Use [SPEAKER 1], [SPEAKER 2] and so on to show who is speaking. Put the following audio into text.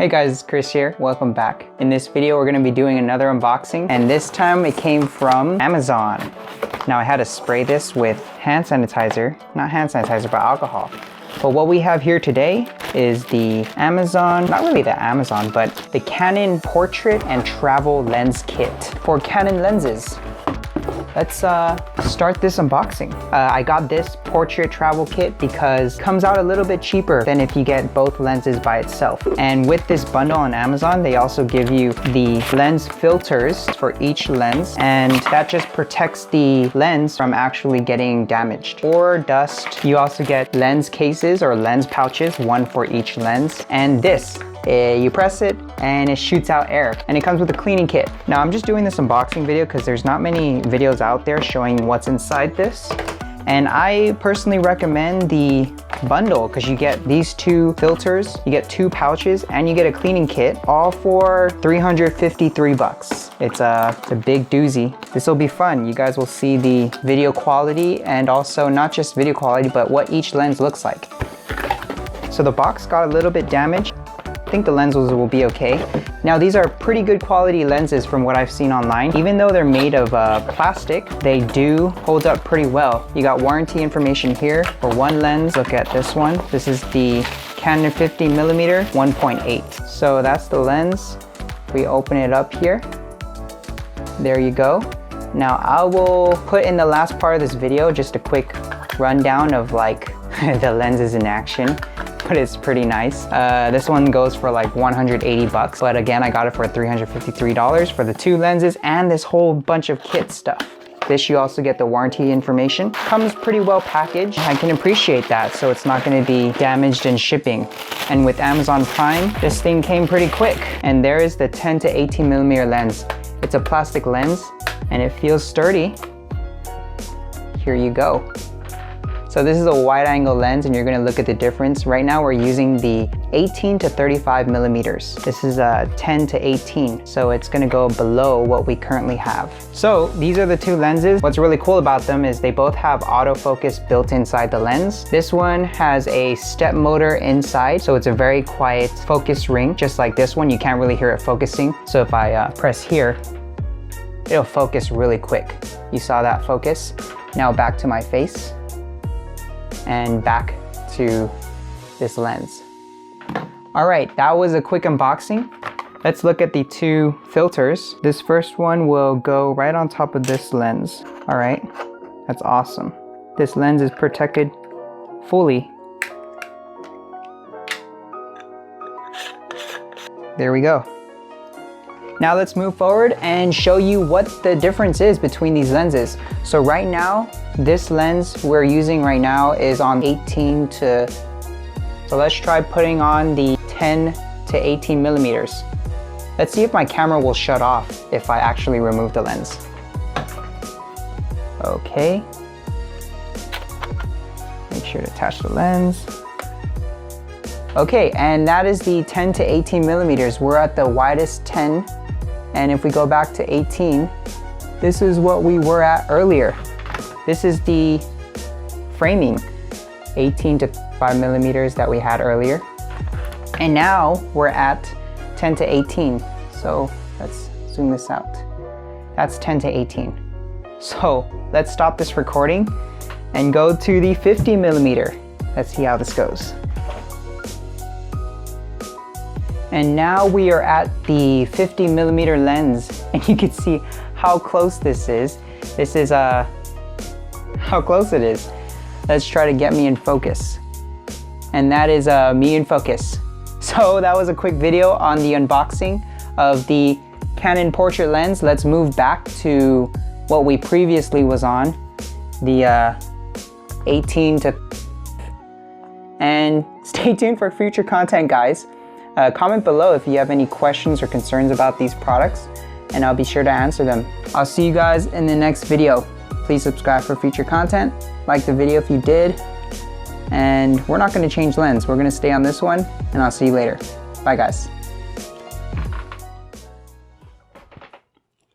[SPEAKER 1] Hey guys, it's Chris here. Welcome back. In this video, we're gonna be doing another unboxing, and this time it came from Amazon. Now I had to spray this with hand sanitizer, not hand sanitizer, but alcohol. But what we have here today is the Amazon, not really the Amazon, but the Canon Portrait and Travel Lens Kit for Canon lenses. Let's start this unboxing. I got this portrait travel kit because it comes out a little bit cheaper than if you get both lenses by itself. And with this bundle on Amazon, they also give you the lens filters for each lens, and that just protects the lens from actually getting damaged or dust. You also get lens cases or lens pouches, one for each lens, and this. You press it and it shoots out air, and it comes with a cleaning kit. Now I'm just doing this unboxing video because there's not many videos out there showing what's inside this, and I personally recommend the bundle because you get these two filters, you get two pouches, and you get a cleaning kit, all for 353 bucks. It's a big doozy. This will be fun. You guys will see the video quality, and also not just video quality, but what each lens looks like. So the box got a little bit damaged. I think the lenses will be okay. Now these are pretty good quality lenses from what I've seen online. Even though they're made of plastic, they do hold up pretty well. You got warranty information here for one lens. Look at this one. This is the Canon 50mm 1.8. So that's the lens. We open it up here. There you go. Now I will put in the last part of this video just a quick rundown of like the lenses in action. But it's pretty nice. This one goes for like 180 bucks, but again, I got it for $353 for the two lenses and this whole bunch of kit stuff. This, you also get the warranty information. Comes pretty well packaged. I can appreciate that, so it's not gonna be damaged in shipping. And with Amazon Prime, this thing came pretty quick. And there is the 10 to 18mm lens. It's a plastic lens and it feels sturdy. Here you go. So this is a wide angle lens, and you're gonna look at the difference. Right now we're using the 18 to 35mm. This is 10 to 18, so it's gonna go below what we currently have. So these are the two lenses. What's really cool about them is they both have autofocus built inside the lens. This one has a step motor inside, so it's a very quiet focus ring, just like this one. You can't really hear it focusing. So if I press here, it'll focus really quick. You saw that focus. Now back to my face. And back to this lens. All right, that was a quick unboxing. Let's look at the two filters. This first one will go right on top of this lens. All right, that's awesome. This lens is protected fully. There we go. Now let's move forward and show you what the difference is between these lenses. So right now, this lens we're using right now is on 18 to, so let's try putting on the 10 to 18mm. Let's see if my camera will shut off if I actually remove the lens. Okay. Make sure to attach the lens. Okay, and that is the 10 to 18mm. We're at the widest 10. And if we go back to 18, this is what we were at earlier. This is the framing, 18 to 5mm that we had earlier. And now we're at 10 to 18. So let's zoom this out. That's 10 to 18. So let's stop this recording and go to the 50mm. Let's see how this goes. And now we are at the 50mm lens, and you can see how close this is. This is how close it is. Let's try to get me in focus. And that is me in focus. So that was a quick video on the unboxing of the Canon Portrait lens. Let's move back to what we previously was on, the 18 to, and stay tuned for future content, guys. Comment below if you have any questions or concerns about these products, and I'll be sure to answer them. I'll see you guys in the next video. Please subscribe for future content. Like the video if you did. And we're not going to change lens. We're going to stay on this one, and I'll see you later. Bye, guys.